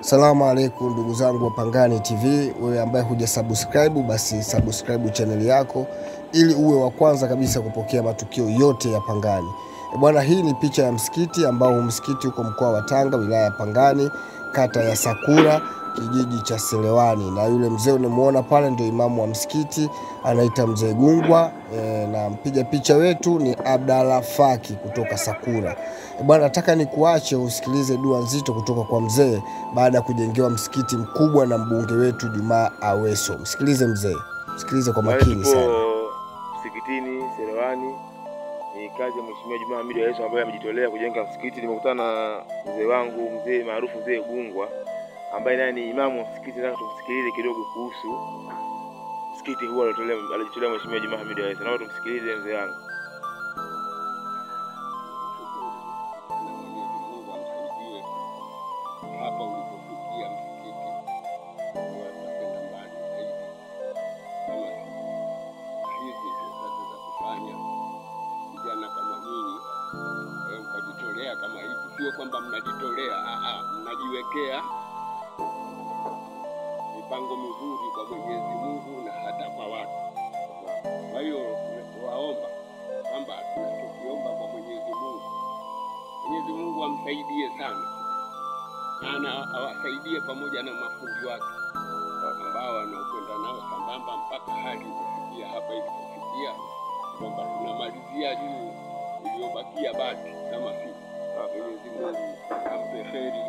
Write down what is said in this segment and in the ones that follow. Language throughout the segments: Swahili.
Salamu alaikum ndugu zangu wa Pangani TV. Wewe ambaye hujasubscribe, basi subscribe channel yako ili uwe wa kwanza kabisa kupokea matukio yote ya Pangani. Bwana, hii ni picha ya msikiti ambao msikiti uko mkoa wa Tanga, wilaya ya Pangani, kata ya Sakura, kijiji cha Selewani, na yule mzee unamuona pale ndio imamu wa msikiti, anaita Mzee Gungwa. Na mpiga picha wetu ni Abdalla Faki kutoka Sakura. Bwana, nataka nikuache usikilize dua nzito kutoka kwa mzee baada ya kujengewa msikiti mkubwa na mbunge wetu Juma Aweso. Msikilize mzee, msikilize kwa makini sana. Msikitini Selewani ni kazi ya Mheshimiwa Juma Hamid Aweso ambaye amejitolea kujenga msikiti. Nimekutana na mzee wangu, mzee maarufu Mzee Gungwa, ambaye naye ni imamu wa msikiti. Nataka tumsikilize kidogo kuhusu msikiti huu alijitolea Mheshimiwa Juma Hamid Aweso. Naomba tumsikilize mzee wangu. Hapa ulipofikia msikiti watakwenda mbali zaidi, kama hizi sasa za kufanya vijana kama nyinyi mkajitolea kama hivi. Sio kwamba mnajitolea, mnajiwekea mipango mizuri kwa Mwenyezi Mungu na hata kwa watu. Kwa hiyo waomba kwamba tunachokiomba kwa Mwenyezi Mungu amsaidie sana, na awasaidie pamoja na mafundi wake ambao wanaokwenda nao sambamba mpaka hali kufikia hapa ilipofikia, kwamba tunamalizia juu iliyobakia baki kama sisi. Mwenyezi Mungu ampe kheri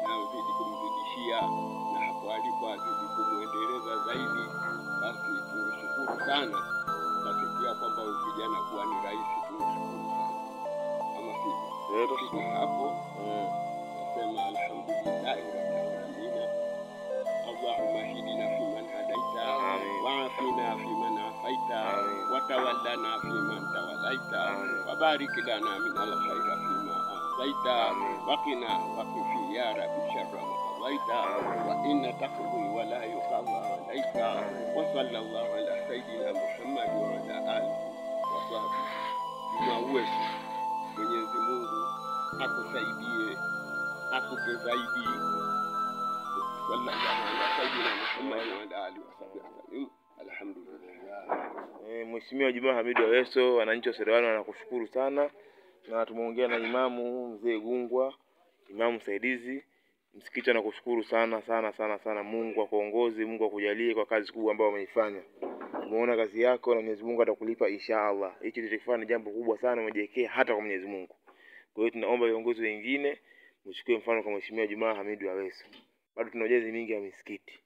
na azidi kumzidishia, na hapo alipo azidi kumwendeleza zaidi. Basi tunashukuru sana kasikia kwamba vijana kuwa ni rahisi. Tunashukuru sana kama sisi hapo nasema alhamdulillahi rabbil alamin. Allahumma hdina fiman hadaita wa afina fiman afaita wa tawallana fiman tawallaita wa barik lana min alkhairi fima azaita wa qina waqifi ya rabbi sharra ma qadaita wa inna taqdi wa la yuqda alayka wa sallallahu ala sayyidina Muhammad wa ala alihi wa sahbihi. Juma Aweso, Mwenyezi Mungu akusaidie, akupe zaidi. Sallallahu ala sayyidina Muhammad wa ala alihi wa sahbihi. Alhamdulillah. Mheshimiwa Juma Hamid Aweso, wananchi wa Selewani wanakushukuru sana, na tumeongea na imamu Mzee Gungwa, imamu msaidizi msikiti. Anakushukuru sana sana sana sana. Mungu akuongoze, Mungu akujalie kwa kazi kubwa ambayo umeifanya. Umeona kazi yako na Mwenyezi Mungu atakulipa inshallah. Hichi tulichofanya ni jambo kubwa sana, umejiwekea hata kwa Mwenyezi Mungu. Kwa hiyo tunaomba viongozi wengine mchukue mfano kwa Mheshimiwa Juma Hamid Aweso. Bado tuna ujenzi mingi ya misikiti.